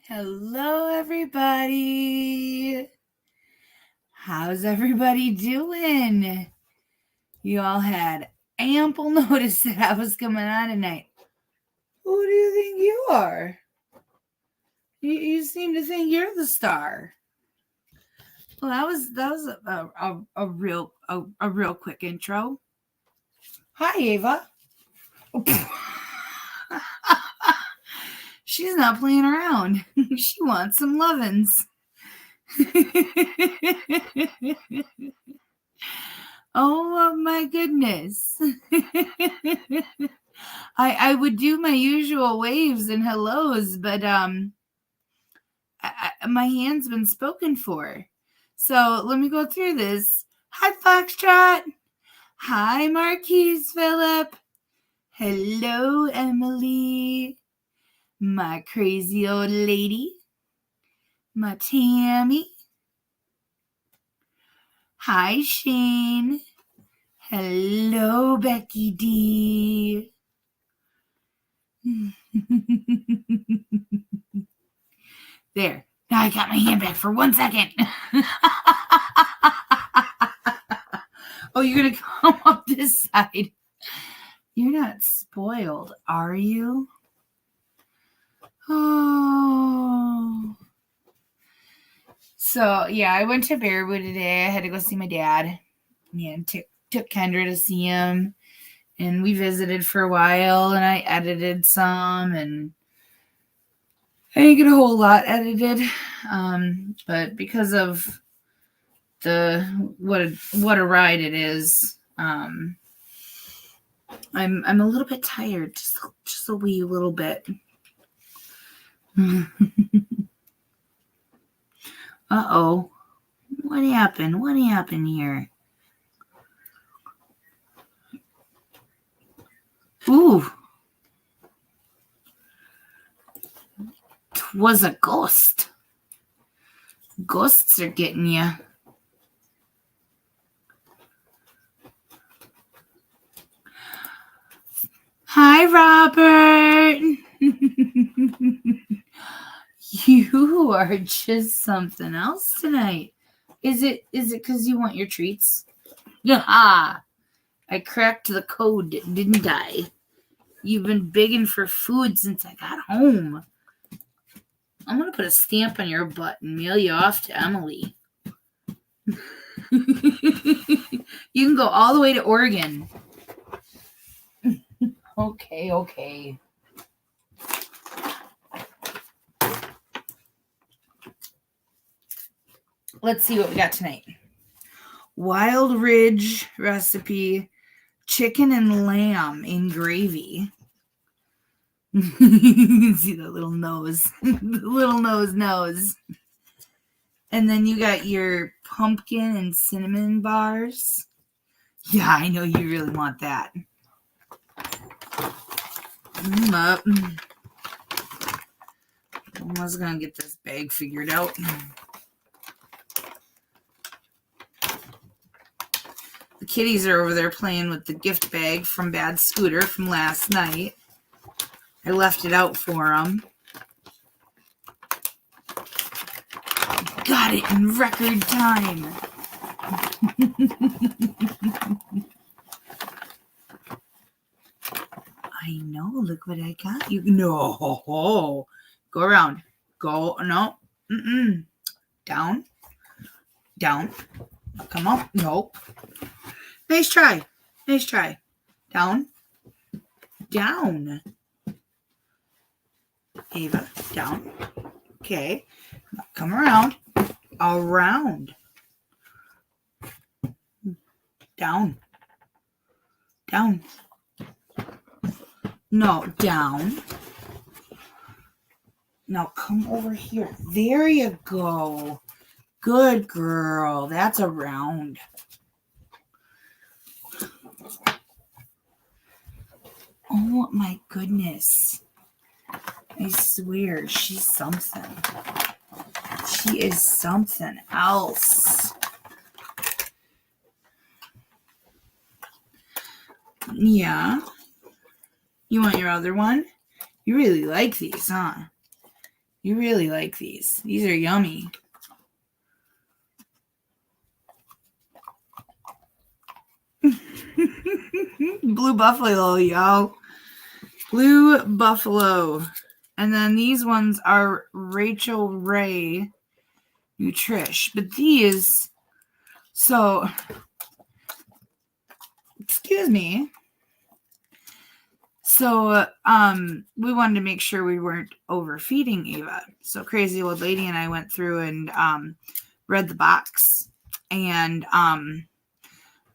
Hello, everybody. How's everybody doing? You all had ample notice that I was coming on tonight. Who do you think you are? You seem to think you're the star. Well, that was a real quick intro. Hi, Ava. She's not playing around. She wants some lovin's. Oh my goodness. I would do my usual waves and hellos, but my hand's been spoken for. So let me go through this. Hi, Foxtrot. Hi, Marquise Phillip. Hello, Emily. My crazy old lady. My Tammy. Hi, Shane. Hello, Becky D. There. Now I got my hand back for 1 second. Oh, you're going to come up this side. You're not spoiled, are you? Oh. So, yeah, I went to Bearwood today. I had to go see my dad. Yeah, took Kendra to see him. And we visited for a while, and I edited some, and I didn't get a whole lot edited. But because of what a ride it is, I'm a little bit tired, just a wee little bit. Uh-oh. What happened? What happened here? Ooh. 'Twas a ghost. Ghosts are getting you. Hi, Robert. You are just something else tonight. Is it because you want your treats? Yeah. I cracked the code, didn't I? You've been begging for food since I got home. I'm going to put a stamp on your butt and mail you off to Emily. You can go all the way to Oregon. Okay. Let's see what we got tonight. Wild Ridge recipe, chicken and lamb in gravy. You can see the little nose. The little nose. And then you got your pumpkin and cinnamon bars. Yeah, I know you really want that. Up. I was going to get this bag figured out. The kitties are over there playing with the gift bag from Bad Scooter from last night. I left it out for them. Got it in record time. I know. Look what I got you. No. Go around. Go. No. Down. Come up. Nope. Nice try. Down. Ava, down. Okay. Now come around. Down. No, down. Now come over here. There you go. Good girl. That's around. Oh my goodness. I swear, she's something. She is something else. Yeah. You want your other one? You really like these, huh? You really like these. These are yummy. Blue Buffalo, y'all. Blue Buffalo. And then these ones are Rachel Ray Nutrish. But these, so, excuse me. So, we wanted to make sure we weren't overfeeding Ava. So Crazy Old Lady and I went through and read the box. And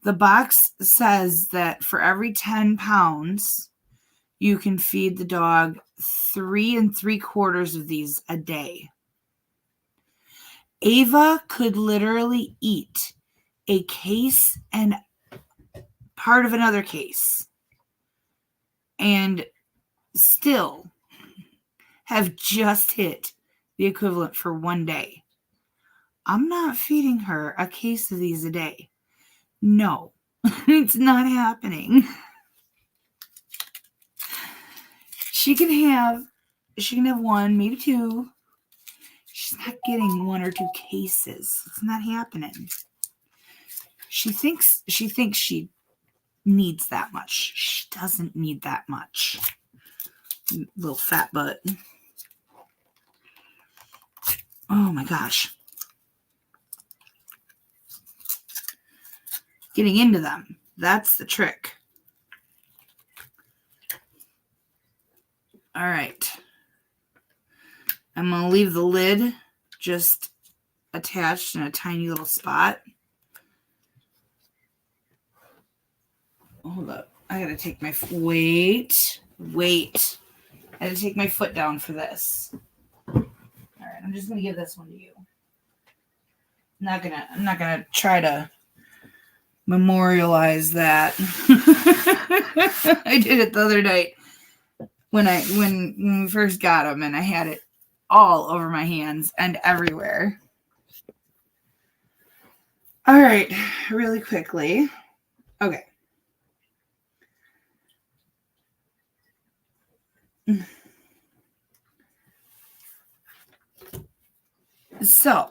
the box says that for every 10 pounds, you can feed the dog 3 3/4 of these a day. Ava could literally eat a case and part of another case and still have just hit the equivalent for one day. I'm not feeding her a case of these a day. No, it's not happening. She can have one, maybe two. She's not getting 1 or 2 cases. It's not happening. She thinks she needs that much. She doesn't need that much. Little fat butt. Oh my gosh. Getting into them. That's the trick. All right. I'm going to leave the lid just attached in a tiny little spot. Hold up. I got to take my wait. I had to take my foot down for this. All right, I'm just going to give this one to you. I'm not going to try to memorialize that. I did it the other night when we first got him, and I had it all over my hands and everywhere. All right, really quickly. Okay. So,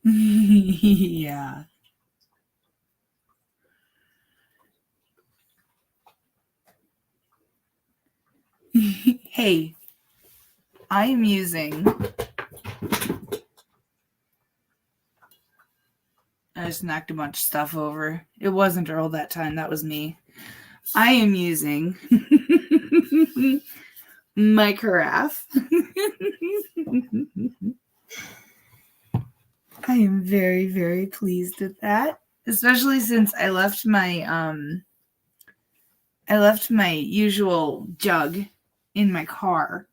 yeah. Hey, I am using, I just knocked a bunch of stuff over. It wasn't Earl that time. That was me. I am using my carafe. I am very, very pleased with that, especially since I left my usual jug in my car,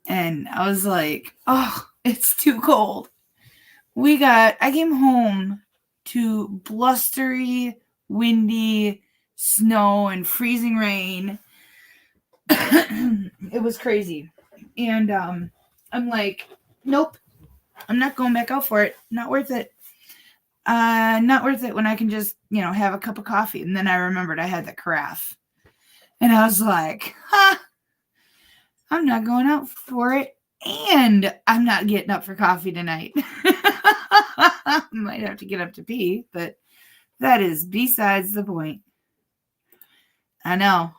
and I was like, oh, it's too cold. I came home to blustery, windy snow and freezing rain. It was crazy. And I'm like, nope, I'm not going back out for it. Not worth it. Not worth it when I can just, have a cup of coffee. And then I remembered I had the carafe. And I was like, I'm not going out for it. And I'm not getting up for coffee tonight. Might have to get up to pee, but that is besides the point. I know.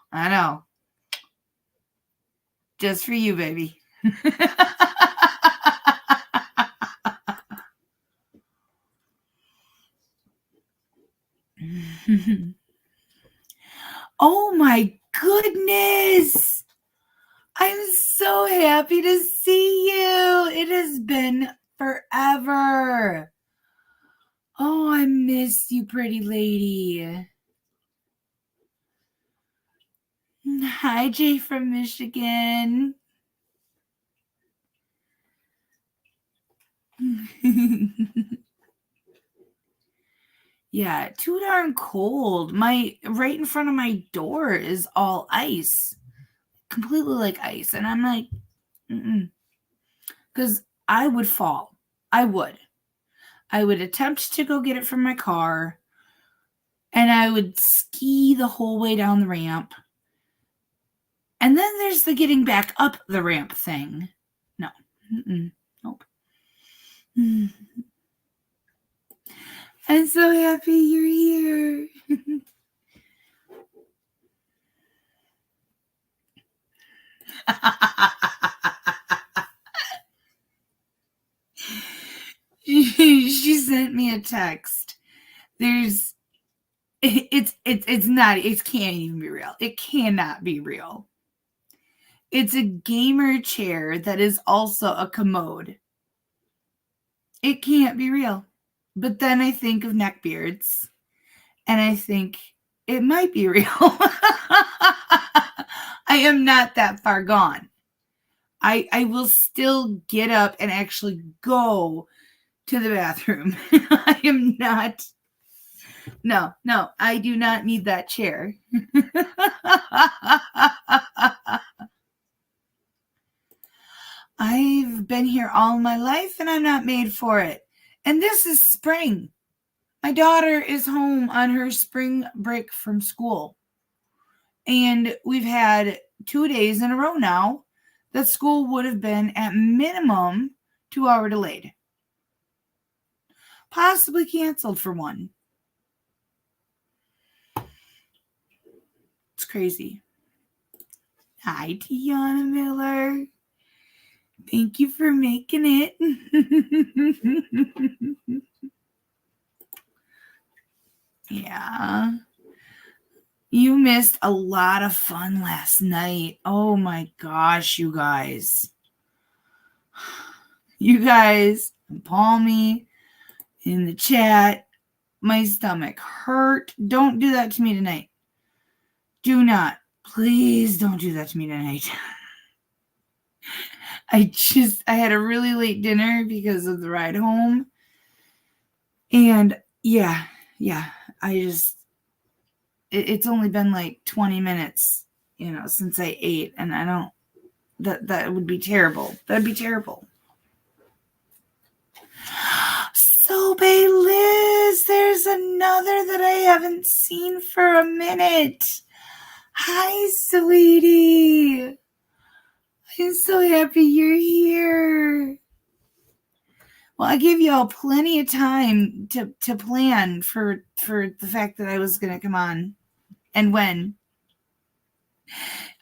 Just for you, baby. Oh my goodness. I'm so happy to see you. It has been forever. Oh, I miss you, pretty lady. Hi, Jay from Michigan. Yeah, too darn cold. Right in front of my door is all ice. Completely like ice. And I'm like, because I would fall. I would attempt to go get it from my car, and I would ski the whole way down the ramp. And then there's the getting back up the ramp thing. No. Nope. I'm so happy you're here. She sent me a text. It's not, it can't even be real. It cannot be real. It's a gamer chair that is also a commode. It can't be real. But then I think of neckbeards and I think it might be real. I am not that far gone. I will still get up and actually go to the bathroom. I am not. No, I do not need that chair. I've been here all my life and I'm not made for it. And this is spring. My daughter is home on her spring break from school. And we've had 2 days in a row now that school would have been at minimum 2-hour delayed. Possibly canceled for one. It's crazy. Hi, Tiana Miller. Thank you for making it. Yeah. You missed a lot of fun last night. Oh my gosh, you guys. You guys, Palmy in the chat. My stomach hurt. Don't do that to me tonight. Do not. Please don't do that to me tonight. I had a really late dinner because of the ride home. And yeah, it's only been like 20 minutes, since I ate, and I don't, that would be terrible. That'd be terrible. So, Bay Liz, there's another that I haven't seen for a minute. Hi, sweetie. I'm so happy you're here. Well, I gave you all plenty of time to plan for the fact that I was going to come on. And when.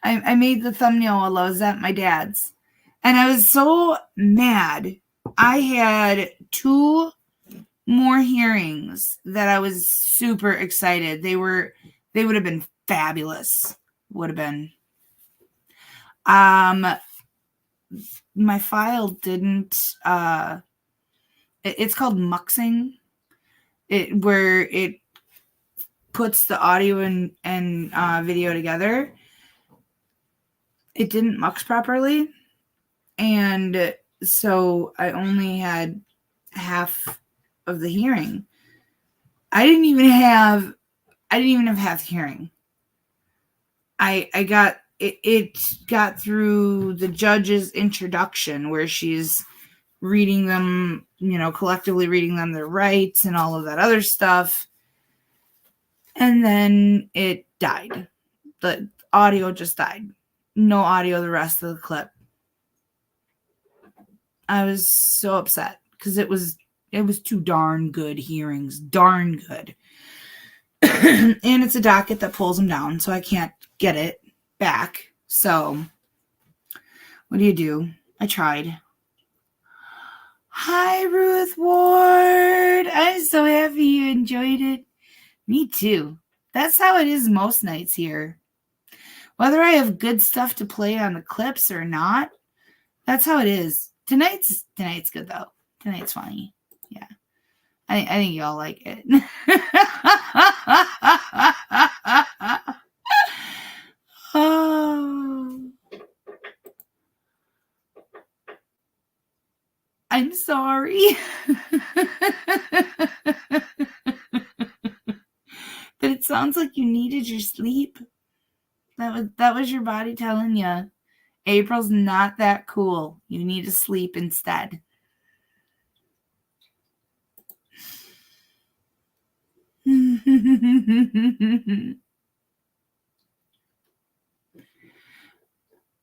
I made the thumbnail while I was at my dad's. And I was so mad. I had 2 more hearings that I was super excited. They would have been fabulous. Would have been. My file didn't, it's called muxing, where it puts the audio and video together. It didn't mux properly. And so I only had half of the hearing. I didn't even have half the hearing. I got it got through the judge's introduction where she's reading them, collectively reading them their rights and all of that other stuff. And then it died. The audio just died. No audio the rest of the clip. I was so upset because it was 2 darn good hearings. Darn good. And it's a docket that pulls them down, so I can't get it back. So what do? I tried. Hi, Ruth Ward. I'm so happy you enjoyed it. Me too. That's how it is most nights here. Whether I have good stuff to play on the clips or not, that's how it is. Tonight's good though. Tonight's funny. Yeah. I think y'all like it. Oh. I'm sorry. But it sounds like you needed your sleep. That was your body telling you, April's not that cool. You need to sleep instead.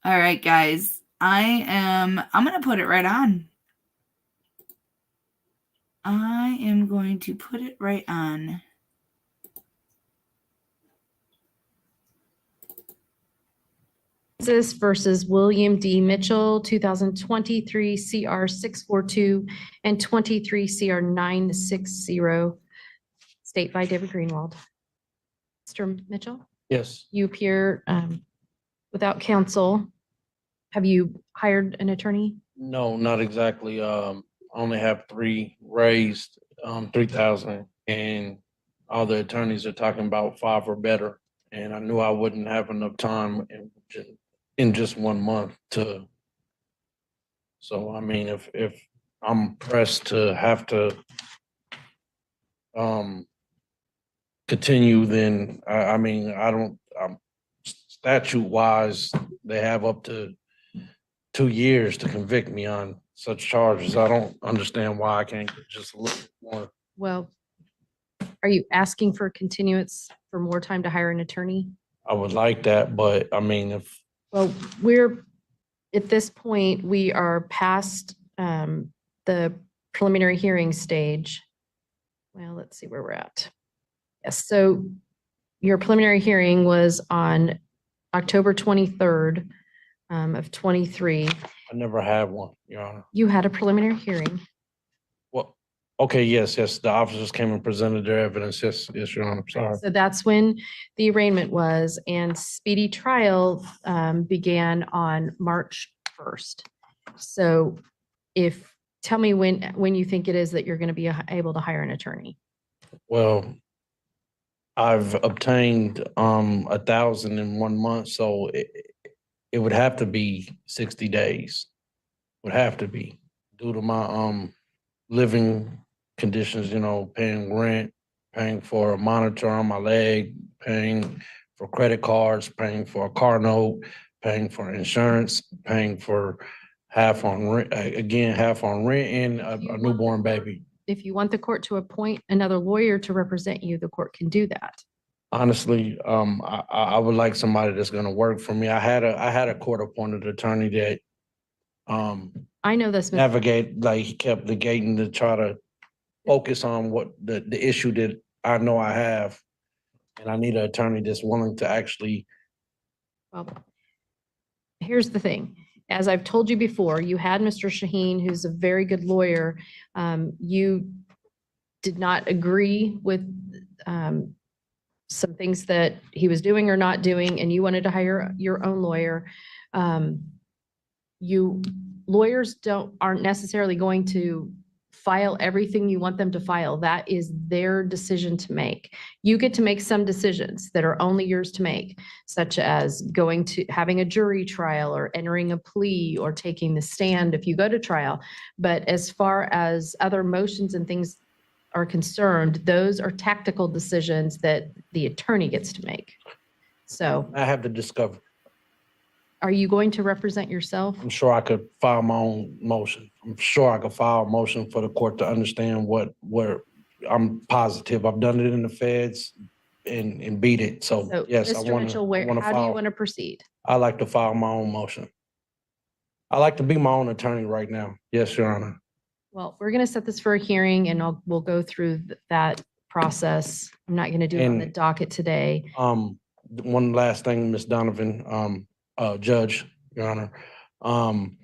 All right, guys. I'm going to put it right on. I am going to put it right on. Versus William D. Mitchell, 2023 CR 642 and 23 CR 960. State by David Greenwald. Mr. Mitchell, Yes. you appear without counsel. Have you hired an attorney? No, not exactly. I only have three raised, 3,000, and all the attorneys are talking about 5 or better. And I knew I wouldn't have enough time in just 1 month to. So, I mean, if I'm pressed to have to continue, then I mean, I don't, statute wise, they have up to 2 years to convict me on such charges. I don't understand why I can't get just a little bit more. Well, are you asking for a continuance for more time to hire an attorney? I would like that, but I mean, Well, at this point, we are past the preliminary hearing stage. Well, let's see where we're at. Yes, so your preliminary hearing was on October 23rd of 23. I never had one, Your Honor. You had a preliminary hearing. Well, okay, yes, the officers came and presented their evidence. Yes, Your Honor, sorry. So that's when the arraignment was, and speedy trial began on March 1st. So tell me when you think it is that you're going to be able to hire an attorney. Well, I've obtained 1,000 in 1 month, so it would have to be 60 days. Would have to be due to my living conditions, paying rent, paying for a monitor on my leg, paying for credit cards, paying for a car note, paying for insurance, paying for half on rent, half on rent and a newborn baby. If you want the court to appoint another lawyer to represent you, the court can do that. Honestly, I would like somebody that's going to work for me. I had a court-appointed attorney that I know this. navigate, like he kept negating to try to focus on what the issue that I know I have. And I need an attorney that's willing to actually. Well, here's the thing. As I've told you before, you had Mr. Shaheen, who's a very good lawyer. You did not agree with some things that he was doing or not doing, and you wanted to hire your own lawyer. Lawyers aren't necessarily going to file everything you want them to file. That is their decision to make. You get to make some decisions that are only yours to make, such as having a jury trial or entering a plea or taking the stand if you go to trial. But as far as other motions and things are concerned, those are tactical decisions that the attorney gets to make. So I have to discover. are you going to represent yourself? I'm sure I could file my own motion. I'm sure I could file a motion for the court to understand where I'm positive. I've done it in the feds and beat it. So yes, Mr. Mitchell, how do you want to proceed? I like to file my own motion. I like to be my own attorney right now. Yes, Your Honor. Well, we're going to set this for a hearing and we'll go through that process. I'm not going to do it on the docket today. One last thing, Ms. Donovan, Judge, Your Honor. I'm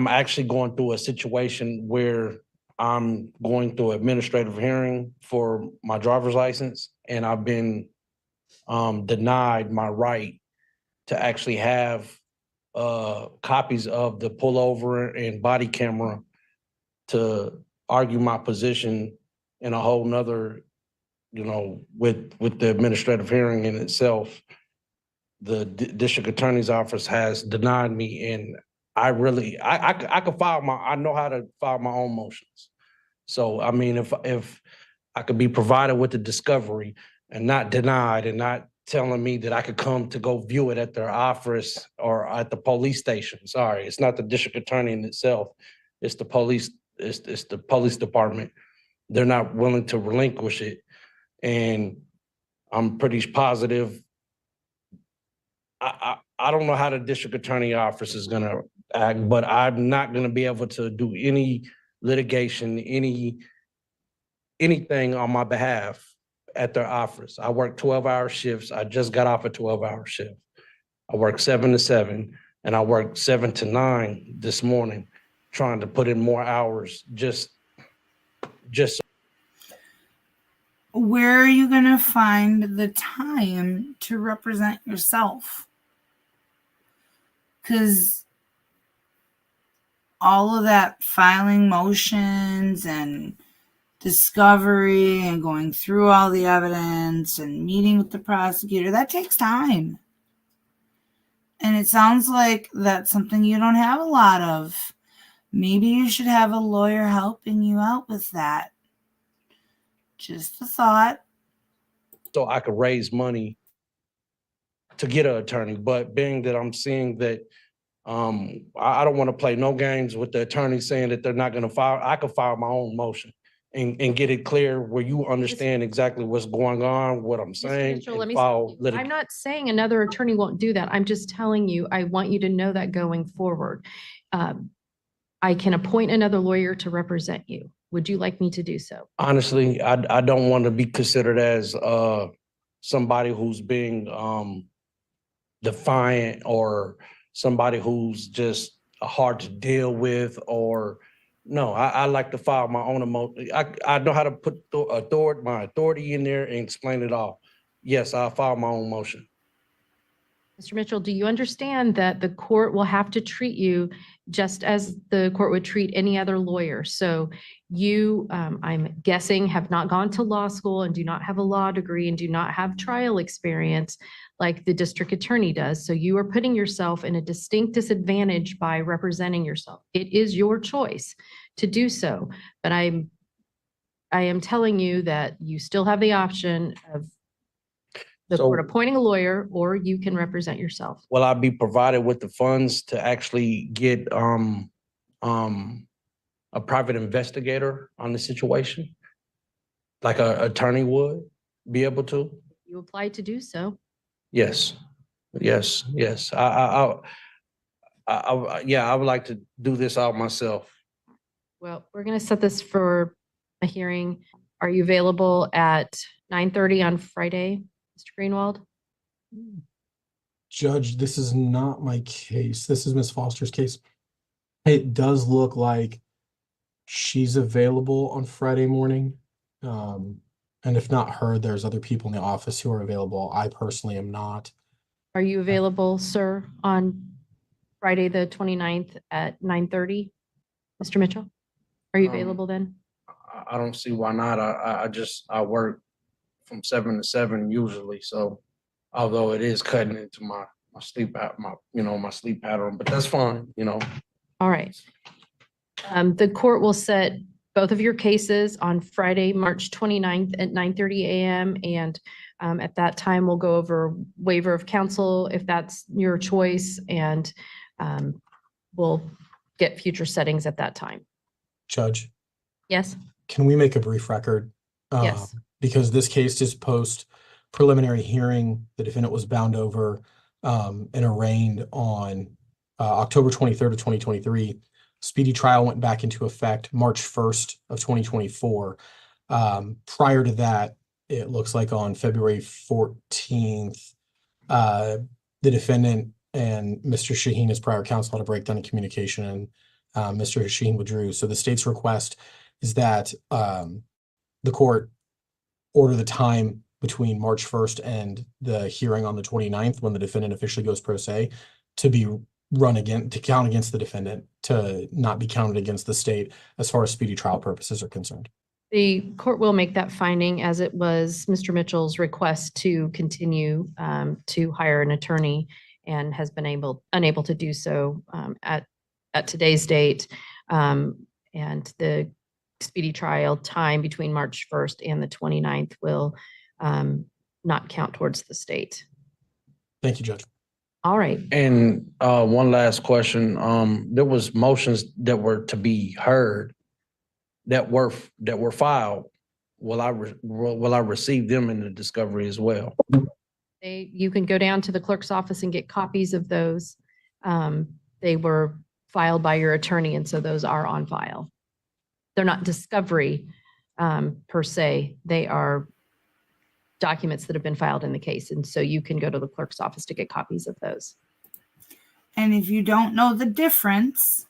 actually going through a situation where I'm going through administrative hearing for my driver's license, and I've been denied my right to actually have copies of the pullover and body camera to argue my position in a whole nother, with the administrative hearing in itself. The district attorney's office has denied me, and I could I know how to file my own motions. So, I mean, if I could be provided with the discovery and not denied and not telling me that I could come to go view it at their office or at the police station. Sorry, it's not the district attorney in itself. It's the police, it's the police department. They're not willing to relinquish it. And I'm pretty positive. I don't know how the district attorney office is gonna act, but I'm not gonna be able to do any litigation, anything on my behalf at their office. I work 12-hour shifts. I just got off a 12-hour shift. I work 7 to 7, and I worked 7 to 9 this morning, trying to put in more hours just Where are you going to find the time to represent yourself? Because all of that filing motions and discovery and going through all the evidence and meeting with the prosecutor, that takes time. And it sounds like that's something you don't have a lot of. Maybe you should have a lawyer helping you out with that. Just a thought. so I could raise money to get an attorney. But being that I'm seeing that I don't want to play no games with the attorney saying that they're not going to file, I could file my own motion and get it clear where you understand exactly what's going on, what I'm Mr. saying. Mitchell, and let me file stop you. I'm litig- not saying another attorney won't do that. I'm just telling you, I want you to know that going forward. I can appoint another lawyer to represent you. Would you like me to do so? Honestly, I don't want to be considered as somebody who's being defiant or somebody who's just hard to deal with, or no, I like to file my own emotion. I know how to put my authority in there and explain it all. Yes, I'll file my own motion. Mr. Mitchell, do you understand that the court will have to treat you just as the court would treat any other lawyer? So you, I'm guessing, have not gone to law school and do not have a law degree and do not have trial experience like the district attorney does. So you are putting yourself in a distinct disadvantage by representing yourself. It is your choice to do so, but I am telling you that you still have the option of the court So- appointing a lawyer, or you can represent yourself. Will I be provided with the funds to actually get a private investigator on the situation? Like a attorney would be able to? You applied to do so. Yes, yes, yes. Yeah, I would like to do this out myself. Well, we're going to set this for a hearing. Are you available at 9:30 on Friday, Mr. Greenwald? Judge, this is not my case. This is Miss Foster's case. It does look like she's available on Friday morning. And if not her, there's other people in the office who are available. I personally am not. Are you available, sir, on Friday, the 29th at 9:30? Mr. Mitchell, are you Um, available then? I don't see why not. I work from 7 to 7 usually, so although it is cutting into my sleep my sleep pattern, but that's fine, All right. The court will set both of your cases on Friday, March 29th at 9:30 a.m. And at that time, we'll go over waiver of counsel if that's your choice, and we'll get future settings at that time. Judge, Yes? can we make a brief record? Yes. Because this case is post preliminary hearing. The defendant was bound over and arraigned on October 23rd of 2023. Speedy trial went back into effect March 1st of 2024. Prior to that, it looks like on February 14th, the defendant and Mr. Shaheen, his prior counsel, had a breakdown in communication, and Mr. Shaheen withdrew. So the state's request is that the court order the time between March 1st and the hearing on the 29th, when the defendant officially goes pro se, to be run again, to count against the defendant, to not be counted against the state as far as speedy trial purposes are concerned. The court will make that finding, as it was Mr. Mitchell's request to continue to hire an attorney, and has been unable to do so at today's date. And the speedy trial time between March 1st and the 29th will not count towards the state. Thank you, Judge. All right. And one last question. There was motions that were to be heard that were filed. Will I receive them in the discovery as well? You can go down to the clerk's office and get copies of those. They were filed by your attorney, and so those are on file. They're not discovery per se. They are documents that have been filed in the case. And so you can go to the clerk's office to get copies of those. And if you don't know the difference,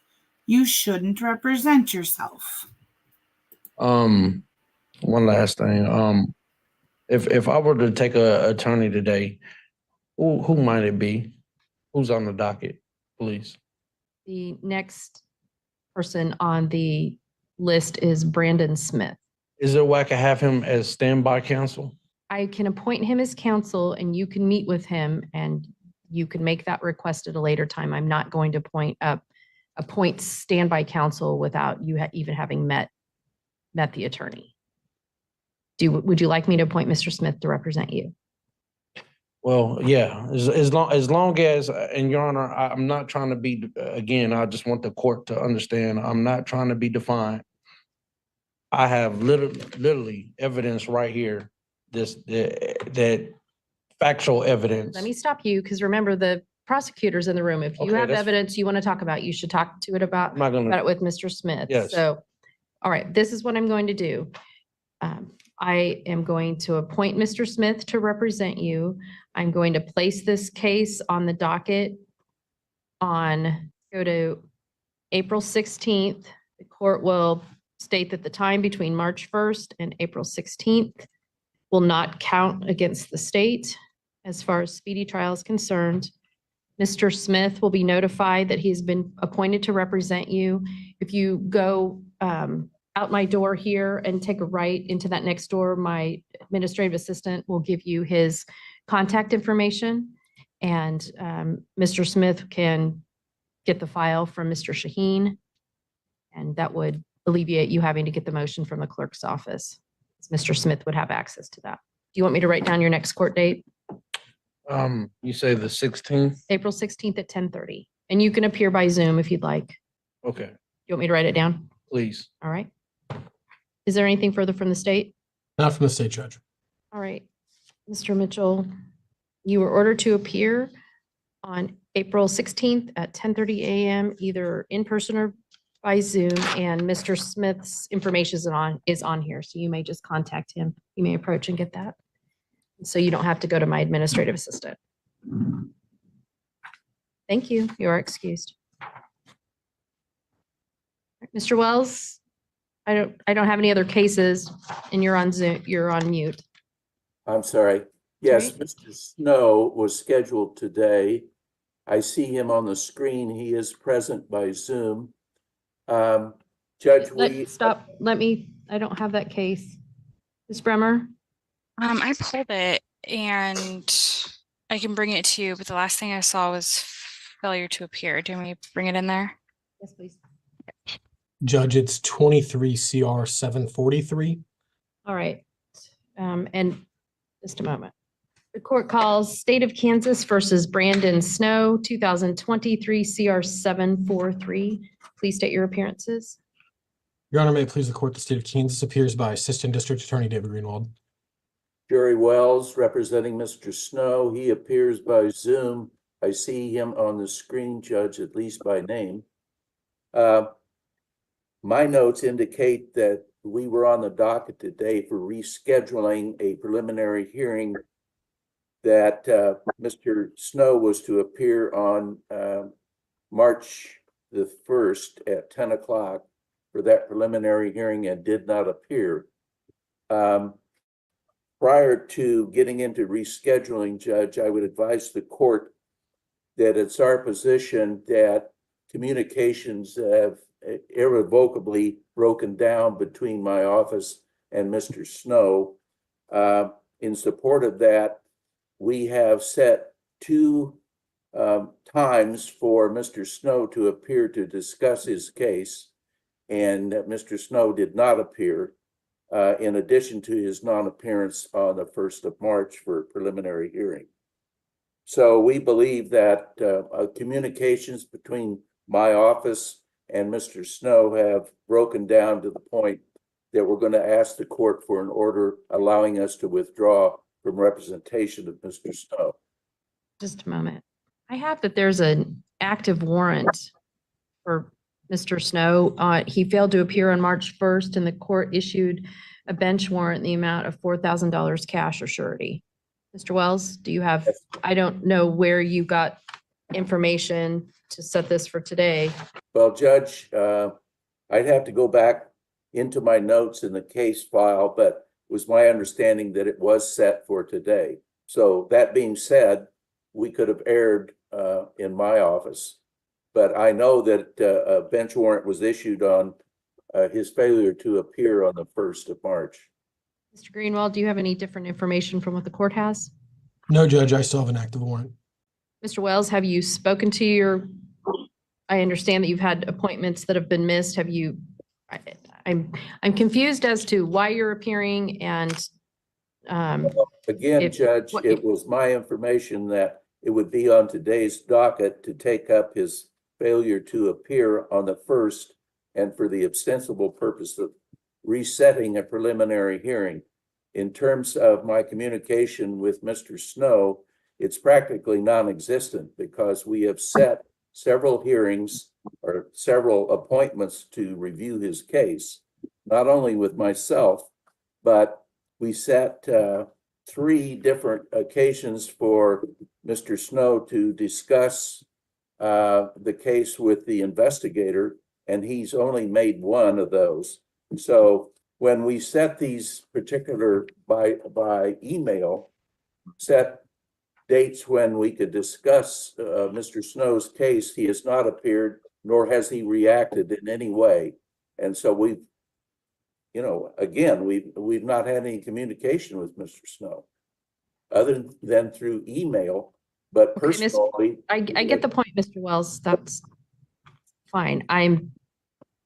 you shouldn't represent yourself. One last thing. If I were to take a attorney today, who might it be? Who's on the docket, please? The next person on the list is Brandon Smith. Is there a way I can have him as standby counsel? I can appoint him as counsel and you can meet with him and you can make that request at a later time. I'm not going to appoint standby counsel without you even having met the attorney. Would you like me to appoint Mr. Smith to represent you? Well, yeah, as long as, and Your Honor, I'm not trying to be, again, I just want the court to understand, I'm not trying to be defiant. I have literally evidence right here, that factual evidence. Let me stop you, because remember, the prosecutor's in the room. If you Okay, have that's- evidence you want to talk about, you should talk to it about I'm not gonna, it with Mr. Smith. Yes. So, all right, this is what I'm going to do. I am going to appoint Mr. Smith to represent you. I'm going to place this case on the docket go to April 16th. The court will state that the time between March 1st and April 16th will not count against the state as far as speedy trial is concerned. Mr. Smith will be notified that he's been appointed to represent you. If you go out my door here and take a right into that next door, my administrative assistant will give you his contact information. And Mr. Smith can get the file from Mr. Shaheen. And that would alleviate you having to get the motion from the clerk's office. Mr. Smith would have access to that. Do you want me to write down your next court date? you say the 16th? April 16th at 10:30. And you can appear by Zoom if you'd like. Okay, You want me to write it down? please. All right. Is there anything further from the state? Not from the state judge. All right. Mr. Mitchell, you were ordered to appear on April 16th at 10:30 a.m., either in person or by Zoom, and Mr. Smith's information is on here, so you may just contact him. You may approach and get that. So you don't have to go to my administrative assistant. Thank you. You are excused. Mr. Wells, I don't have any other cases, and you're on Zoom, you're on mute. I'm sorry. Yes, right. Mr. Snow was scheduled today. I see him on the screen. He is present by Zoom. Judge, Stop, I don't have that case. Ms. Bremer? I pulled it and I can bring it to you, but the last thing I saw was failure to appear. Do you want me to bring it in there? Yes, please. Judge, it's 23 CR 743. All right. And just a moment. The court calls State of Kansas versus Brandon Snow, 2023 CR 743. Please state your appearances. Your Honor, may it please the court, the state of Kansas appears by Assistant District Attorney David Greenwald. Jerry Wells representing Mr. Snow. He appears by Zoom. I see him on the screen, Judge, at least by name. My notes indicate that we were on the docket today for rescheduling a preliminary hearing that Mr. Snow was to appear on March the 1st at 10 o'clock for that preliminary hearing and did not appear. Prior to getting into rescheduling, Judge, I would advise the court that it's our position that communications have irrevocably broken down between my office and Mr. Snow. In support of that, we have set two times for Mr. Snow to appear to discuss his case, and Mr. Snow did not appear, in addition to his non-appearance on the 1st of March for a preliminary hearing. So we believe that communications between my office and Mr. Snow have broken down to the point that we're going to ask the court for an order allowing us to withdraw from representation of Mr. Snow. Just a moment. I have that there's an active warrant for Mr. Snow. He failed to appear on March 1st and the court issued a bench warrant in the amount of $4,000 cash or surety. Mr. Wells, do you have, I don't know where you got information to set this for today. Well, Judge, I'd have to go back into my notes in the case file, but it was my understanding that it was set for today. So that being said, we could have erred in my office. But I know that a bench warrant was issued on his failure to appear on the 1st of March. Mr. Greenwald, do you have any different information from what the court has? No, Judge, I still have an active warrant. Mr. Wells, have you spoken to your, I understand that you've had appointments that have been missed. Have you, I'm confused as to why you're appearing and Again, Judge, it was my information that it would be on today's docket to take up his failure to appear on the 1st and for the ostensible purpose of resetting a preliminary hearing. In terms of my communication with Mr. Snow, it's practically non-existent because we have set several hearings or several appointments to review his case, not only with myself, but we set 3 different occasions for Mr. Snow to discuss the case with the investigator, and he's only made 1 of those. So when we set these particular by email, set dates when we could discuss Mr. Snow's case, he has not appeared, nor has he reacted in any way. And so we've, you know, again, we've not had any communication with Mr. Snow other than through email, but Okay, personally. I get the point, Mr. Wells. That's fine.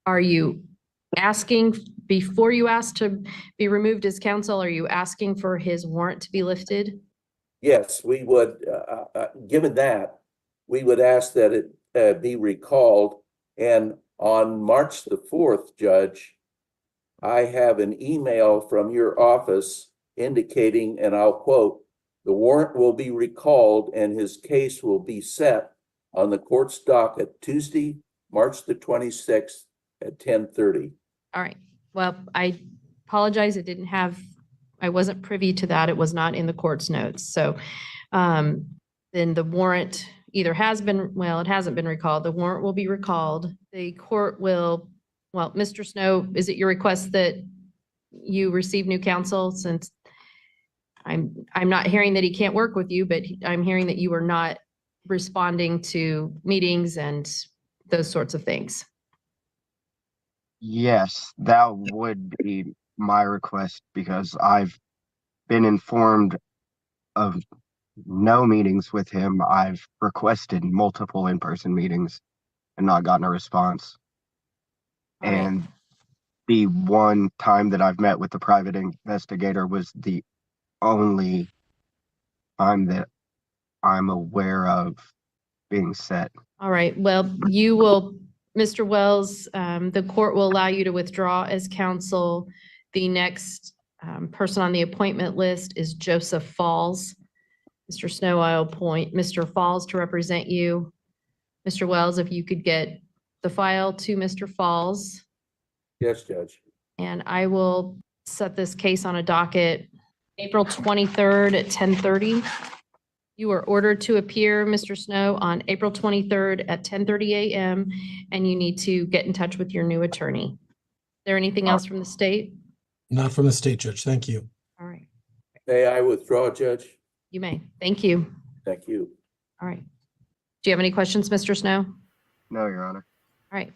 Are you asking, before you ask to be removed as counsel, are you asking for his warrant to be lifted? Yes, we would, given that, we would ask that it be recalled. And on March the 4th, Judge, I have an email from your office indicating, and I'll quote, "The warrant will be recalled and his case will be set on the court's docket Tuesday, March the 26th at 10:30. All right. Well, I apologize. I wasn't privy to that. It was not in the court's notes. So then the warrant either has been, well, it hasn't been recalled. The warrant will be recalled. The court will, well, Mr. Snow, is it your request that you receive new counsel since I'm not hearing that he can't work with you, but I'm hearing that you are not responding to meetings and those sorts of things. Yes, that would be my request because I've been informed of no meetings with him. I've requested multiple in-person meetings and not gotten a response. All right. And the one time that I've met with the private investigator was the only time that I'm aware of being set. All right. Well, you will, Mr. Wells, the court will allow you to withdraw as counsel. The next person on the appointment list is Joseph Falls. Mr. Snow, I'll appoint Mr. Falls to represent you. Mr. Wells, if you could get the file to Mr. Falls, Yes, Judge. and I will set this case on a docket April 23rd at 10:30. You are ordered to appear, Mr. Snow, on April 23rd at 10:30 a.m. and you need to get in touch with your new attorney. Is there anything else from the state? Not from the state, Judge. Thank you. All right, May I withdraw, Judge? you may. Thank you. Thank you. All right. Do you have any questions, Mr. Snow? No, Your Honor. All right.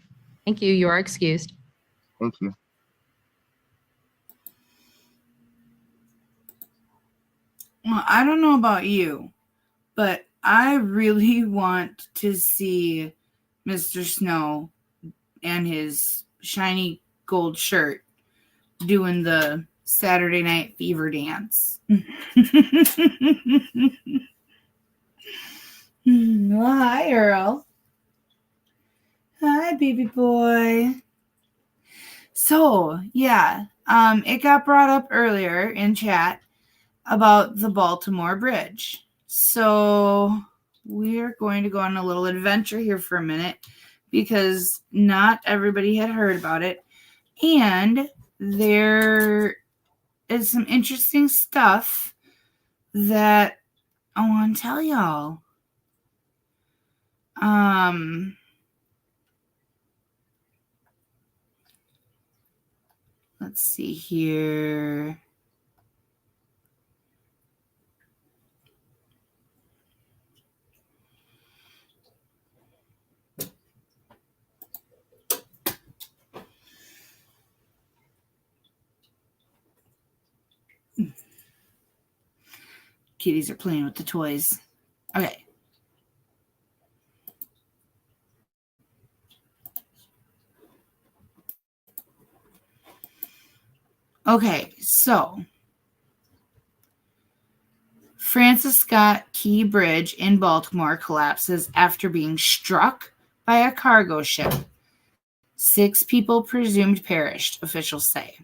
Thank you. You are excused. Thank you. Well, I don't know about you, but I really want to see Mr. Snow and his shiny gold shirt doing the Saturday Night Fever dance. Well, hi, Earl. Hi, baby boy. So, yeah, it got brought up earlier in chat about the Baltimore Bridge. So we're going to go on a little adventure here for a minute because not everybody had heard about it. And there is some interesting stuff that I want to tell y'all. Let's see here. Kitties are playing with the toys. Okay. Okay, so Francis Scott Key Bridge in Baltimore collapses after being struck by a cargo ship. 6 people presumed perished, officials say.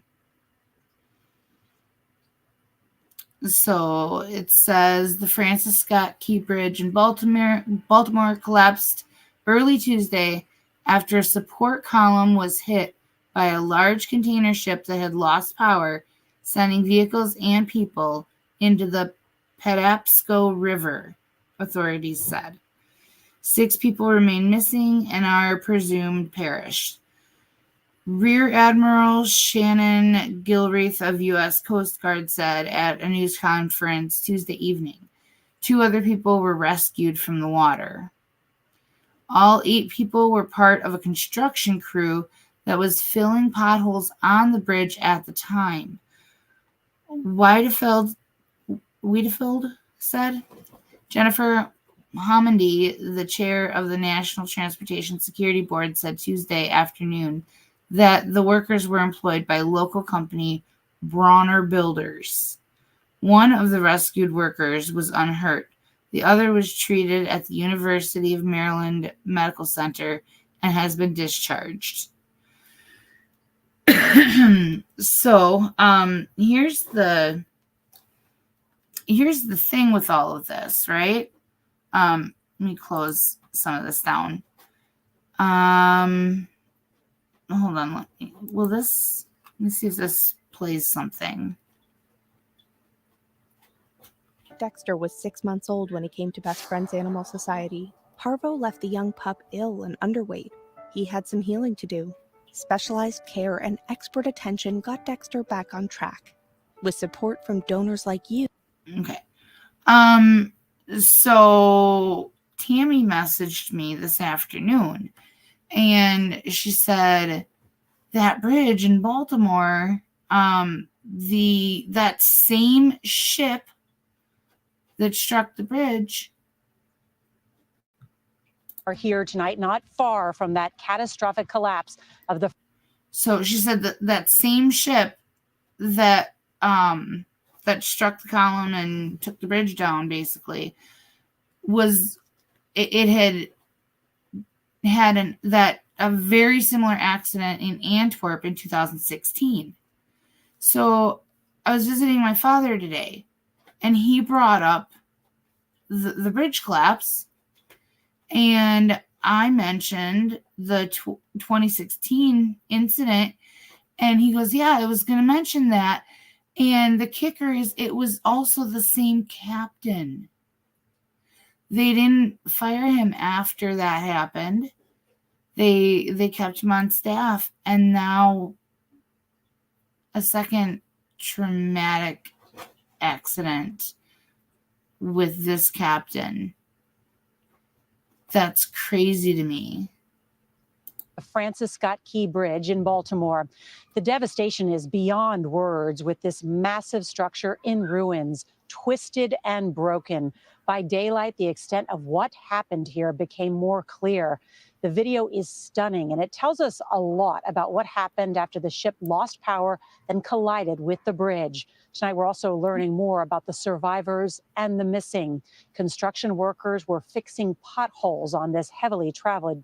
So it says the Francis Scott Key Bridge in Baltimore collapsed early Tuesday after a support column was hit by a large container ship that had lost power, sending vehicles and people into the Patapsco River, authorities said. 6 people remain missing and are presumed perished. Rear Admiral Shannon Gilreath of U.S. Coast Guard said at a news conference Tuesday evening. 2 other people were rescued from the water. All 8 people were part of a construction crew that was filling potholes on the bridge at the time. Wiedefeld said. Jennifer Homendy, the chair of the National Transportation Security Board, said Tuesday afternoon that the workers were employed by local company Bronner Builders. One of the rescued workers was unhurt. The other was treated at the University of Maryland Medical Center and has been discharged. So, here's the thing with all of this, right? Let me close some of this down. Hold on. Let me see if this plays something. Dexter was 6 months old when he came to Best Friends Animal Society. Parvo left the young pup ill and underweight. He had some healing to do. Specialized care and expert attention got Dexter back on track. With support from donors like you. Okay. So Tammy messaged me this afternoon and she said that bridge in Baltimore, that same ship that struck the bridge are here tonight, not far from that catastrophic collapse of the. So she said that same ship that that struck the column and took the bridge down, basically, was it had a very similar accident in Antwerp in 2016. So I was visiting my father today, and he brought up the bridge collapse, and I mentioned the 2016 incident, and he goes, yeah, I was going to mention that. And the kicker is it was also the same captain. They didn't fire him after that happened. They kept him on staff, and now a second traumatic accident with this captain. That's crazy to me. Francis Scott Key Bridge in Baltimore. The devastation is beyond words, with this massive structure in ruins, twisted and broken. By daylight, the extent of what happened here became more clear. The video is stunning, and it tells us a lot about what happened after the ship lost power and collided with the bridge. Tonight, we're also learning more about the survivors and the missing. Construction workers were fixing potholes on this heavily traveled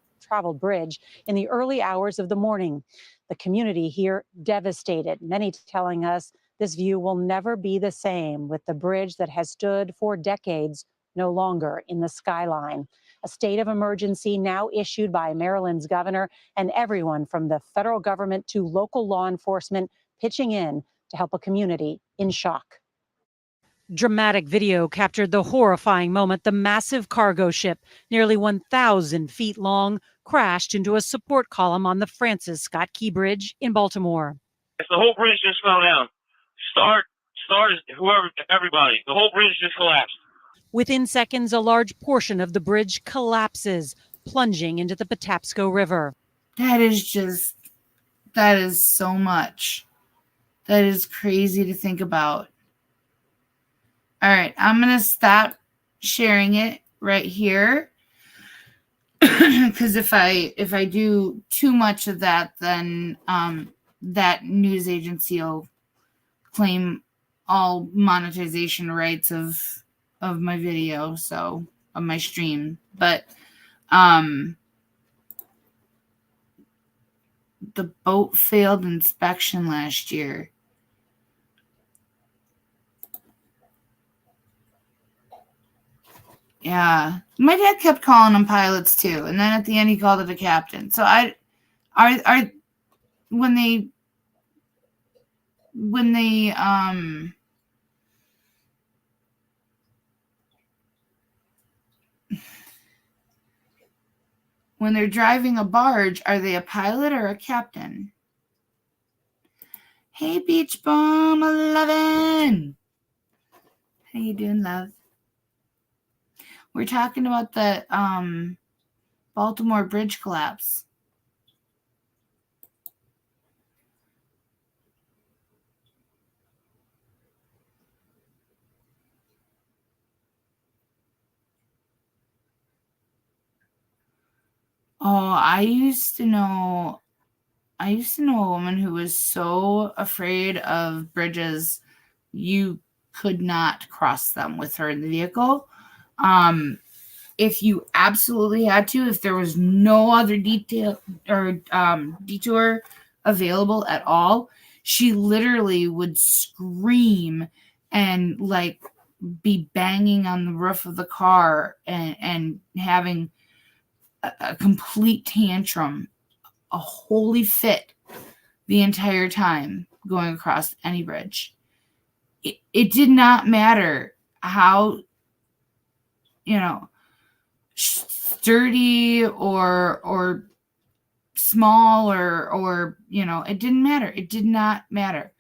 bridge in the early hours of the morning. The community here devastated, many telling us This view will never be the same with the bridge that has stood for decades no longer in the skyline. A state of emergency now issued by Maryland's governor, and everyone from the federal government to local law enforcement pitching in to help a community in shock. Dramatic video captured the horrifying moment the massive cargo ship, nearly 1,000 feet long, crashed into a support column on the Francis Scott Key Bridge in Baltimore. The whole bridge just fell down. Stars, whoever, everybody. The whole bridge just collapsed. Within seconds, a large portion of the bridge collapses, plunging into the Patapsco River. That is so much. That is crazy to think about. All right, I'm going to stop sharing it right here. Because if I do too much of that, then that news agency will claim all monetization rights of my video, so of my stream. But the boat failed inspection last year. Yeah, my dad kept calling them pilots too, and then at the end he called it a captain. So when they're driving a barge, are they a pilot or a captain? Hey, Beach Bum 11. How you doing, love? We're talking about the Baltimore bridge collapse. Oh, I used to know a woman who was so afraid of bridges, you could not cross them with her in the vehicle. If you absolutely had to, if there was no other detail or detour available at all, she literally would scream and like be banging on the roof of the car and having a complete tantrum, a holy fit the entire time going across any bridge. It did not matter how, sturdy or small or it didn't matter. It did not matter.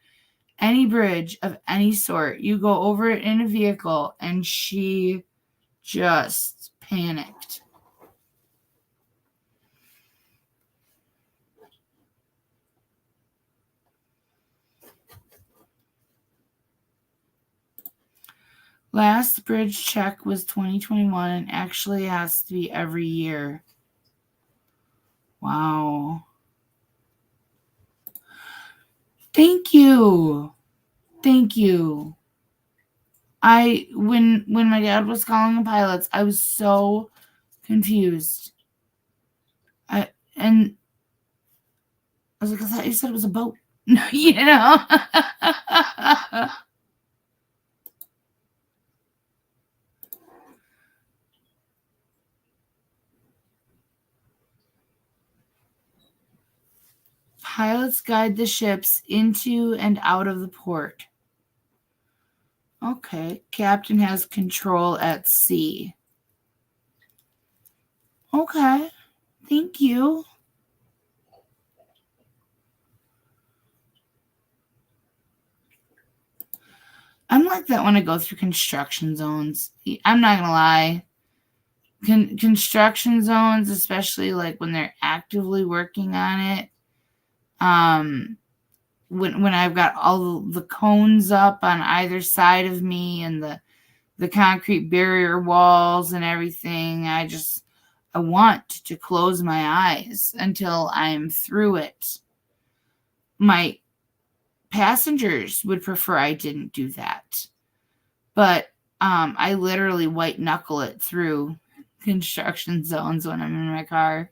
Any bridge of any sort, you go over it in a vehicle, and she just panicked. Last bridge check was 2021 and actually has to be every year. Wow. Thank you. Thank you. When my dad was calling them pilots, I was so confused. I was like, I thought you said it was a boat. Pilots guide the ships into and out of the port. Okay. Captain has control at sea. Okay. Thank you. I'm like that when I go through construction zones. I'm not going to lie. Construction zones, especially like when they're actively working on it, when I've got all the cones up on either side of me and the concrete barrier walls and everything, I want to close my eyes until I'm through it. My passengers would prefer I didn't do that, but I literally white knuckle it through construction zones when I'm in my car.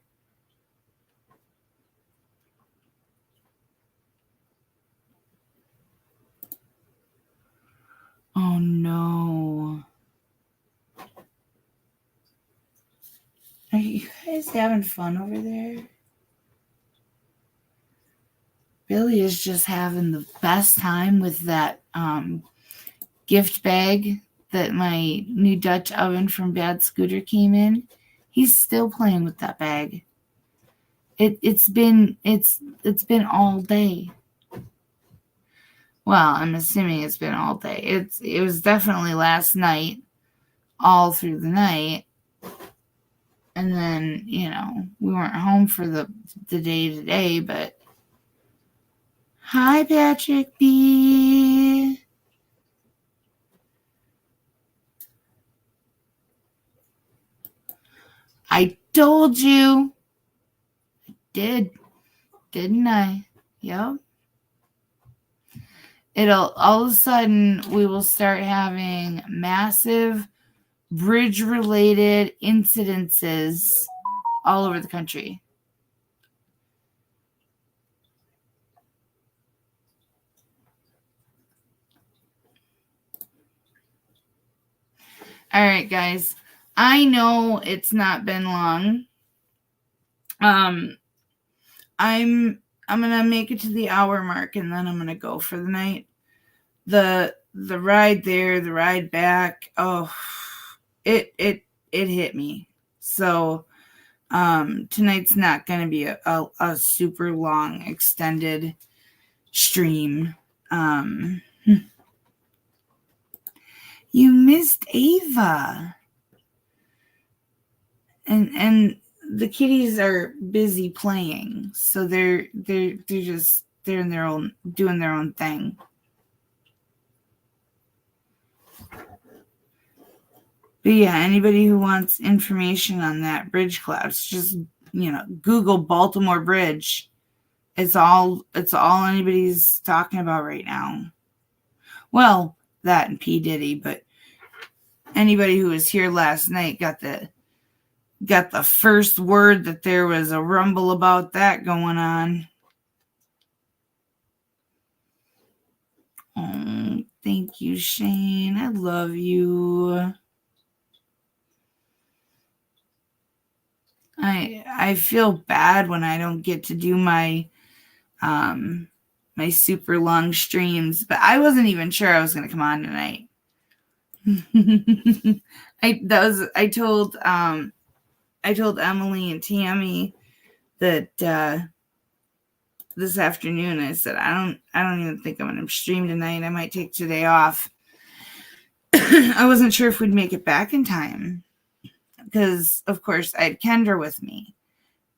Oh no. Are you guys having fun over there? Billy is just having the best time with that gift bag that my new Dutch oven from Bad Scooter came in. He's still playing with that bag. It's been all day. Well, I'm assuming it's been all day. It was definitely last night, all through the night. And then, we weren't home for the day today, but hi, Patrick B. I told you. Didn't I? Yep. It'll all of a sudden we will start having massive bridge related incidences all over the country. All right, guys. I know it's not been long. I'm gonna make it to the hour mark and then I'm gonna go for the night. The ride there, the ride back, oh, it hit me. So tonight's not gonna be a super long extended stream. You missed Ava. And the kitties are busy playing, so they're in their own doing their own thing. But yeah, anybody who wants information on that bridge collapse, just Google Baltimore Bridge. It's all anybody's talking about right now. Well, that and P. Diddy, but anybody who was here last night got the first word that there was a rumble about that going on. Oh, thank you, Shane. I love you. I feel bad when I don't get to do my my super long streams, but I wasn't even sure I was going to come on tonight. I told Emily and Tammy that this afternoon I said I don't even think I'm going to stream tonight. I might take today off. I wasn't sure if we'd make it back in time because of course I had Kendra with me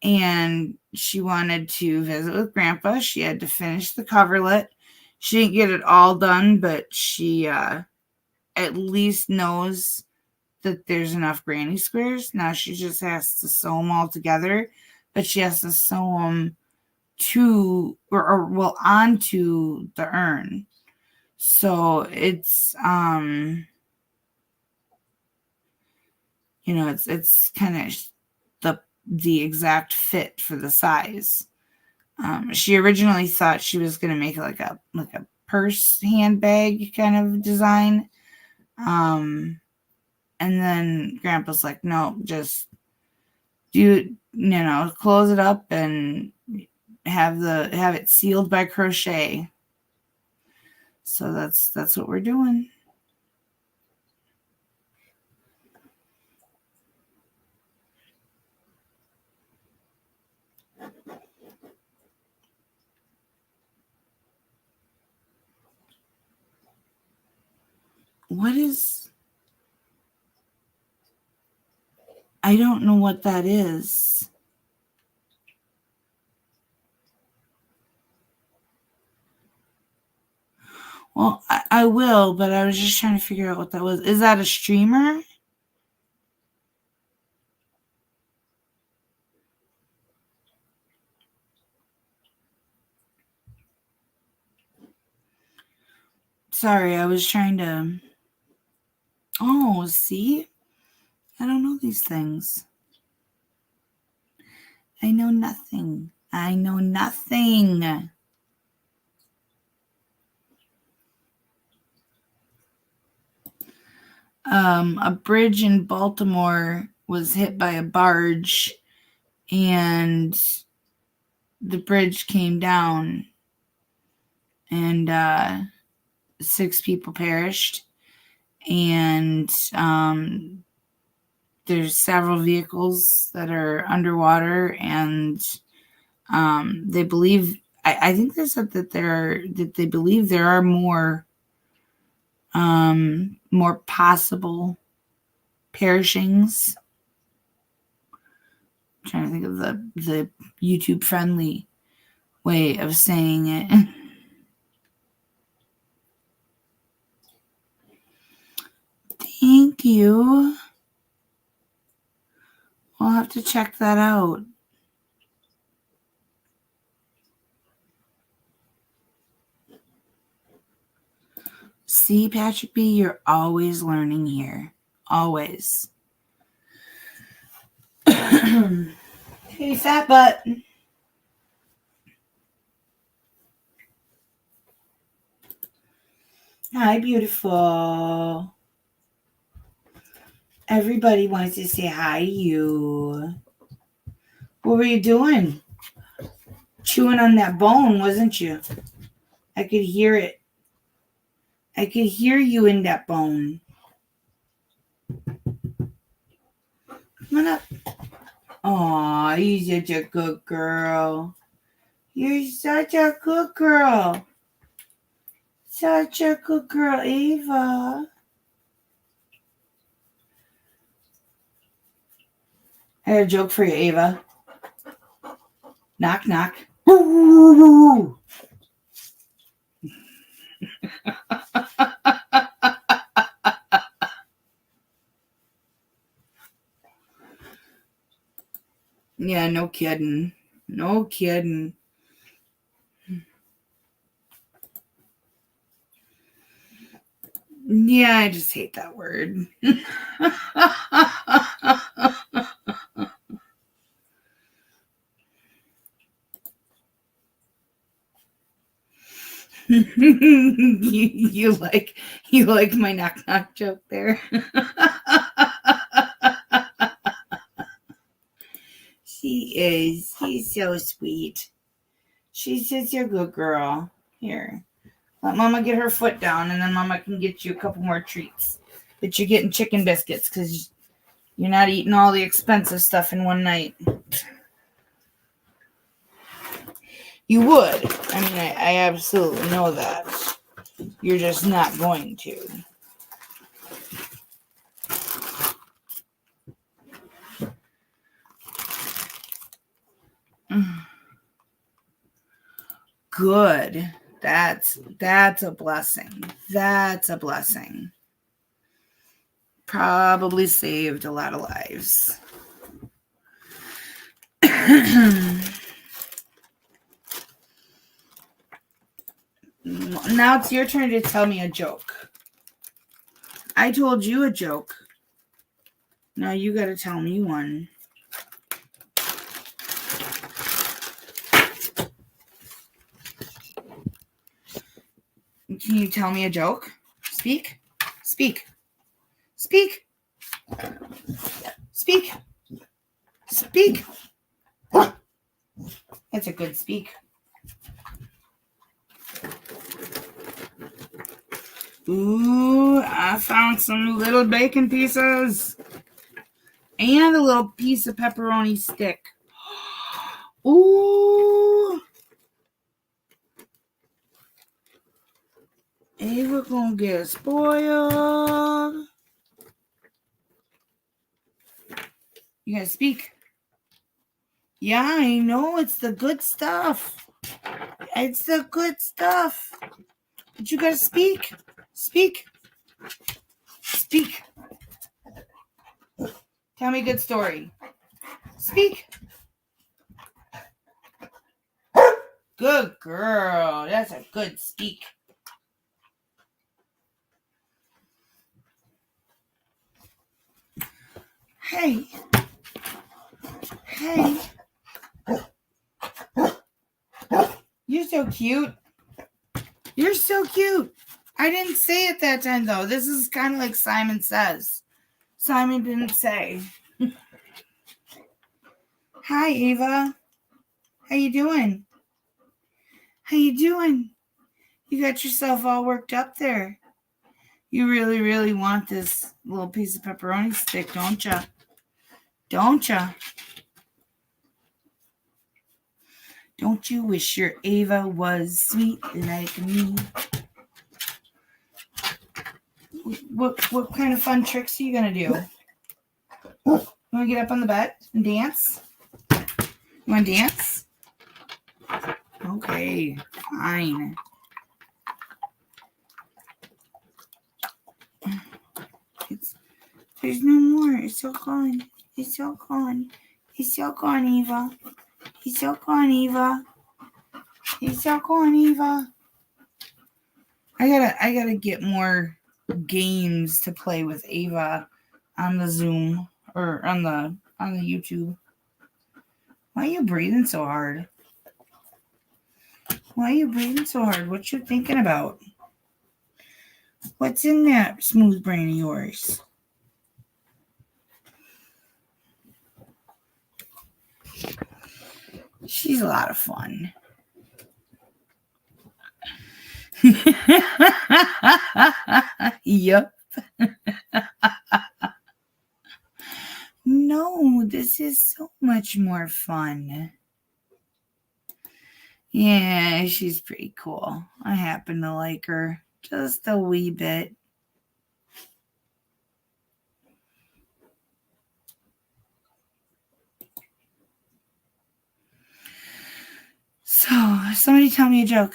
and she wanted to visit with Grandpa. She had to finish the coverlet. She didn't get it all done, but she at least knows that there's enough granny squares. Now she just has to sew them all together, but she has to sew them onto the urn. So it's it's kind of the exact fit for the size. She originally thought she was going to make like a purse handbag kind of design. And then Grandpa's like, no, just close it up and have it sealed by crochet. So that's what we're doing. I don't know what that is. Well, I will, but I was just trying to figure out what that was. Is that a streamer? Sorry, I was trying to... Oh, see? I don't know these things. I know nothing. a bridge in Baltimore was hit by a barge and the bridge came down and 6 people perished. And there's several vehicles that are underwater, and they believe, I think they said that they believe there are more possible perishings. I'm trying to think of the YouTube friendly way of saying it. Thank you. We'll have to check that out. See, Patrick B., you're always learning here. Always. Hey, fat butt. Hi, beautiful. Everybody wants to say hi to you. What were you doing? Chewing on that bone, wasn't you? I could hear it. I could hear you in that bone. Come on up. Aw, you're such a good girl. You're such a good girl. Such a good girl, Ava. I got a joke for you, Ava. Knock, knock. Yeah, no kidding. No kidding. Yeah, I just hate that word. you like my knock knock joke there. She's so sweet. She's just a good girl. Here, let Mama get her foot down, and then Mama can get you a couple more treats. But you're getting chicken biscuits because you're not eating all the expensive stuff in one night. You would. I mean, I absolutely know that. You're just not going to. Good. That's a blessing. That's a blessing. Probably saved a lot of lives. Now it's your turn to tell me a joke. I told you a joke. Now you got to tell me one. Can you tell me a joke? Speak. Speak. Speak. Speak. Speak. That's a good speak. Ooh, I found some little bacon pieces. And a little piece of pepperoni stick. Ooh. Ava gonna get spoiled. You gotta speak. Yeah, I know. It's the good stuff. It's the good stuff. But you gotta speak. Speak. Speak. Tell me a good story. Speak. Good girl. That's a good speak. Hey. Hey. You're so cute. You're so cute. I didn't say it that time though. This is kind of like Simon says. Simon didn't say. Hi, Ava. How you doing? How you doing? You got yourself all worked up there. You really, really want this little piece of pepperoni stick, don't ya? Don't ya? Don't you wish your Ava was sweet like me? What kind of fun tricks are you gonna do? You wanna get up on the bed and dance? You wanna dance? Okay, fine. There's no more. It's all gone. It's all gone. It's all gone, Eva. It's all gone, Eva. It's all gone, Eva. I gotta get more games to play with Ava on the Zoom or on the YouTube. Why are you breathing so hard? Why are you breathing so hard? What you thinking about? What's in that smooth brain of yours? She's a lot of fun. Yep. No, this is so much more fun. Yeah, she's pretty cool. I happen to like her just a wee bit. So, somebody tell me a joke.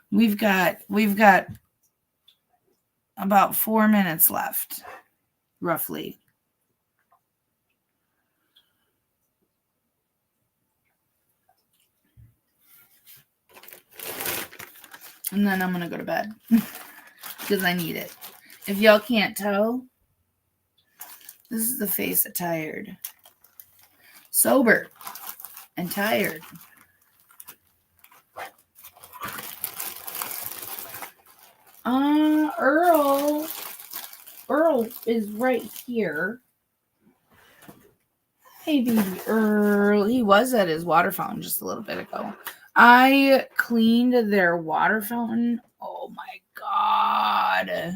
We've got about 4 minutes left, roughly. And then I'm going to go to bed because I need it. If y'all can't tell, this is the face of tired. Sober and tired. Earl is right here. Hey, baby Earl. He was at his water fountain just a little bit ago. I cleaned their water fountain. Oh my God.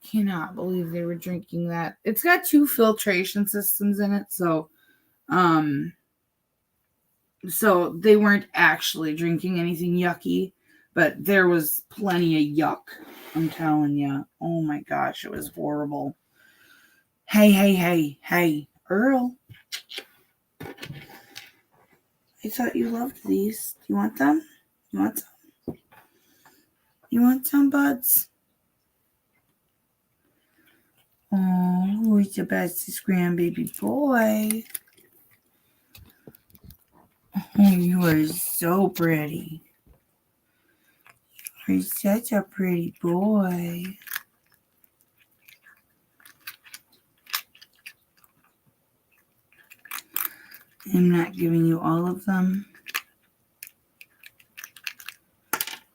Cannot believe they were drinking that. It's got 2 filtration systems in it, so they weren't actually drinking anything yucky, but there was plenty of yuck. I'm telling you. Oh my gosh, it was horrible. Hey, Earl. I thought you loved these. Do you want them? You want some? You want some, buds? Oh, who's the bestest grandbaby boy? Oh, you are so pretty. You're such a pretty boy. I'm not giving you all of them.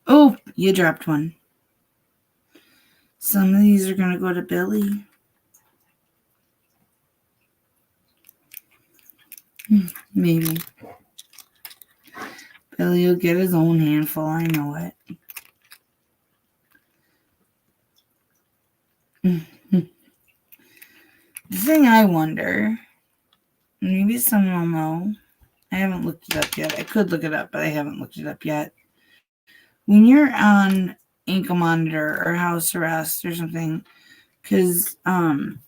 Oh, you dropped one. Some of these are going to go to Billy. Maybe. Billy will get his own handful. I know it. The thing I wonder, maybe someone will know. I haven't looked it up yet. I could look it up, but I haven't looked it up yet. When you're on ankle monitor or house arrest or something, because hold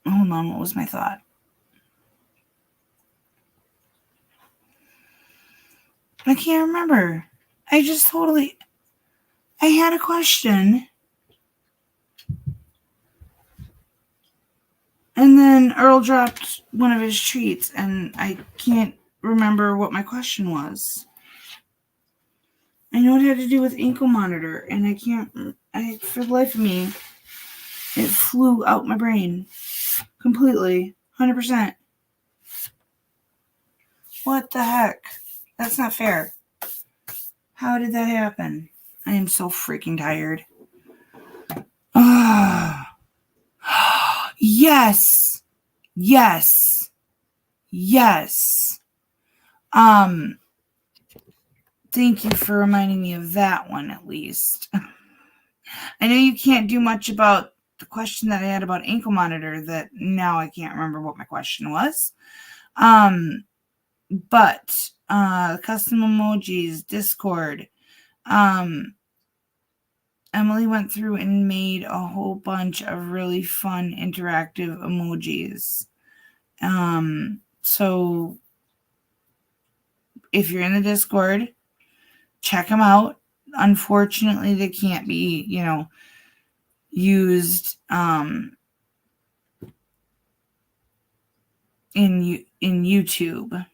on, what was my thought? I can't remember. I had a question. And then Earl dropped one of his treats, and I can't remember what my question was. I know it had to do with ankle monitor, and for the life of me, It flew out my brain completely, 100%. What the heck? That's not fair. How did that happen? I am so freaking tired. Yes. Yes. Yes. Thank you for reminding me of that one at least. I know you can't do much about the question that I had about ankle monitor that now I can't remember what my question was. But custom emojis, Discord. Emily went through and made a whole bunch of really fun interactive emojis. So if you're in the Discord, check them out. Unfortunately, they can't be, used in YouTube.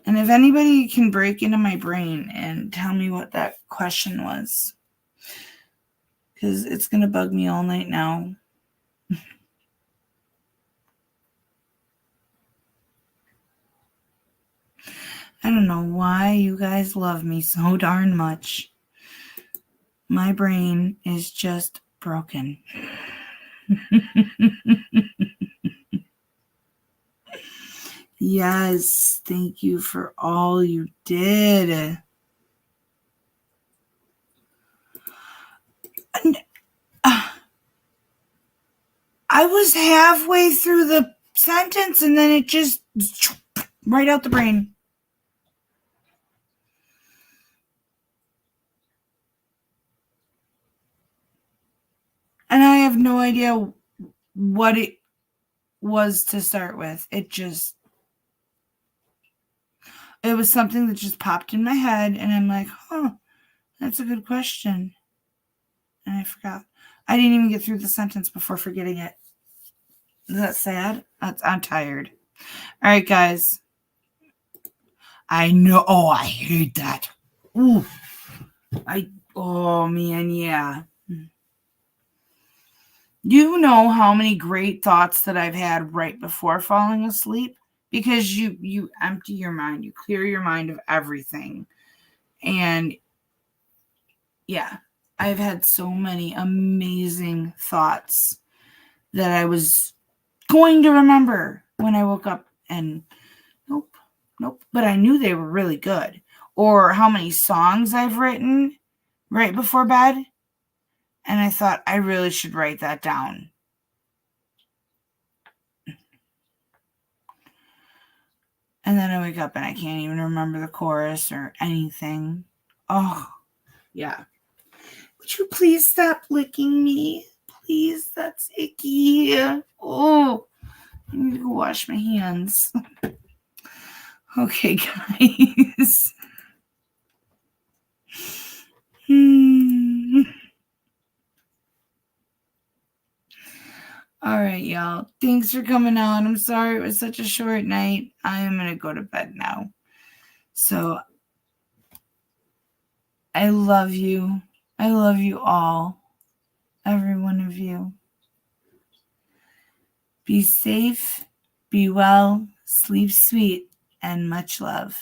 And if anybody can break into my brain and tell me what that question was, because it's going to bug me all night now. I don't know why you guys love me so darn much. My brain is just broken. Yes, thank you for all you did. And, I was halfway through the sentence and then it just right out the brain. And I have no idea what it was to start with. It was something that just popped in my head and I'm like, that's a good question. And I forgot. I didn't even get through the sentence before forgetting it. Is that sad? I'm tired. All right, guys. I know. Oh, I hate that. Ooh. Oh, man, yeah. You know how many great thoughts that I've had right before falling asleep? Because you empty your mind. You clear your mind of everything. And, yeah, I've had so many amazing thoughts that I was going to remember when I woke up and nope. But I knew they were really good. Or how many songs I've written right before bed. And I thought I really should write that down. And then I wake up and I can't even remember the chorus or anything. Oh, yeah. Would you please stop licking me? Please, that's icky. Oh, I need to go wash my hands. Okay, guys. All right, y'all. Thanks for coming on. I'm sorry it was such a short night. I am going to go to bed now. So, I love you. I love you all. Every one of you. Be safe, be well, sleep sweet, and much love.